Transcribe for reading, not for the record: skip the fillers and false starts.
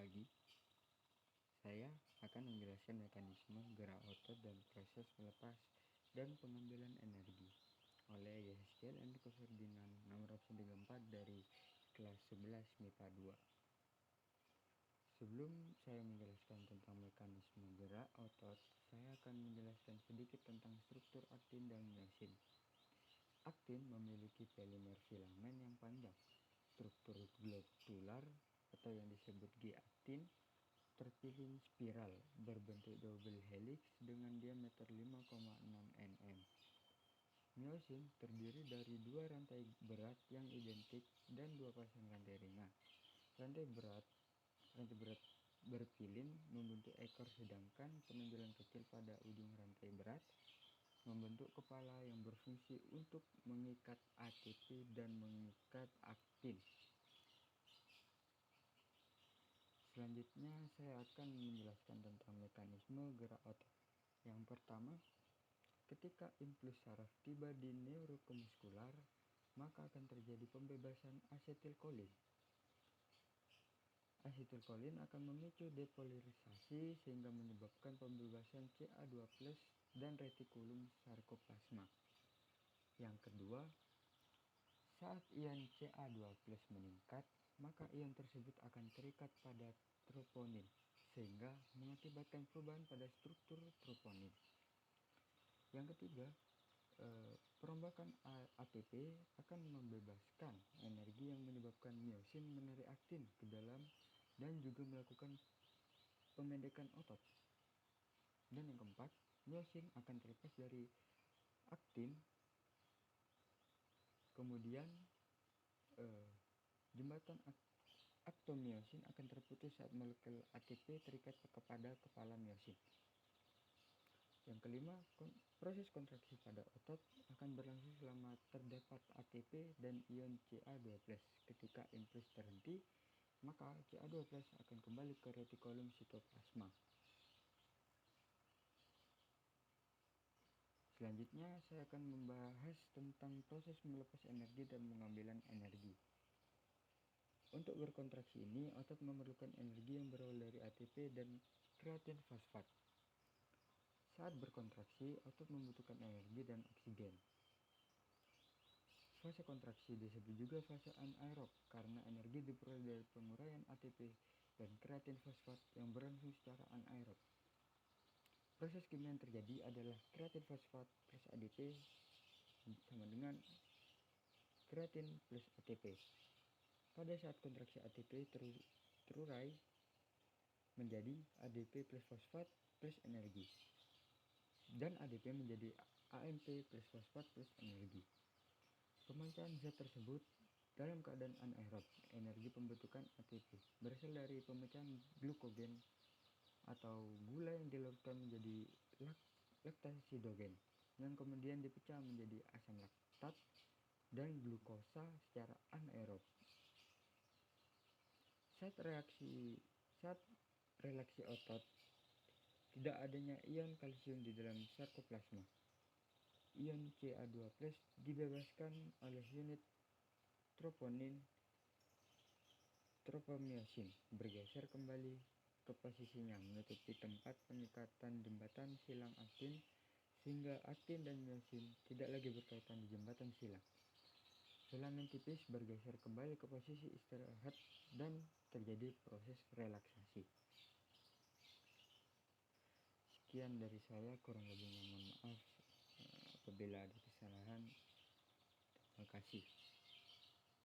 pagi. Saya akan menjelaskan mekanisme gerak otot dan proses melepas dan pengambilan energi oleh Yehezkiel Enrico Ferdinand nomor absen 34 dari kelas 11 MIPA 2. Sebelum saya menjelaskan tentang mekanisme gerak otot, saya akan menjelaskan sedikit tentang struktur aktin dan myosin. Aktin memiliki polimer filamen yang panjang. Struktur globular atau yang disebut G-aktin terpilih spiral berbentuk double helix dengan diameter 5,6 nm. Myosin terdiri dari dua rantai berat yang identik dan dua pasang rantai ringan. Rantai berat berpilin membentuk ekor, sedangkan penonjolan kecil pada ujung rantai berat membentuk kepala yang berfungsi untuk mengikat ATP dan mengikat aktin. Selanjutnya saya akan menjelaskan tentang mekanisme gerak otot. Yang pertama, ketika impuls saraf tiba di neuromuskular, maka akan terjadi pembebasan asetilkolin. Asetilkolin akan memicu depolarisasi sehingga menyebabkan pembebasan Ca2+ dan retikulum sarkoplasma. Yang kedua, saat ion Ca2+ meningkat, maka ion tersebut akan terikat pada troponin sehingga mengakibatkan perubahan pada struktur troponin. Yang ketiga, perombakan ATP akan membebaskan energi yang menyebabkan myosin menarik aktin ke dalam dan juga melakukan pemendekan otot. Dan yang keempat, myosin akan terlepas dari aktin, kemudian jembatan aktomyosin akan terputus saat molekul ATP terikat kepada kepala myosin. Yang kelima, proses kontraksi pada otot akan berlangsung selama terdapat ATP dan ion Ca2+. Ketika impuls terhenti, maka Ca2+ akan kembali ke retikulum sitoplasma. Selanjutnya, saya akan membahas tentang proses melepas energi dan pengambilan energi. Untuk berkontraksi ini, otot memerlukan energi yang berawal dari ATP dan kreatin fosfat. Saat berkontraksi, otot membutuhkan energi dan oksigen. Fase kontraksi disebut juga fase anaerob karena energi diperoleh dari penguraian ATP dan kreatin fosfat yang berlangsung secara anaerob. Proses kimia yang terjadi adalah kreatin fosfat plus ADP sama dengan kreatin plus ATP. Pada saat kontraksi ATP terurai menjadi ADP plus fosfat plus energi, dan ADP menjadi AMP plus fosfat plus energi. Pemancaraan zat tersebut dalam keadaan anaerob. Energi pembentukan ATP berasal dari pemecahan glukogen atau gula yang dilarutkan menjadi laktasidogen yang kemudian dipecah menjadi asam laktat dan glukosa secara anaerob. Saat relaksi otot, tidak adanya ion kalsium di dalam sarkoplasma. Ion Ca2+ dibebaskan oleh unit troponin tropomyosin bergeser kembali ke posisinya menutupi tempat pengikatan jembatan silang aktin sehingga aktin dan myosin tidak lagi berkaitan di jembatan silang. Filamen tipis bergeser kembali ke posisi istirahat dan terjadi proses relaksasi. Sekian dari saya, kurang lebihnya mohon maaf apabila ada kesalahan. Terima kasih.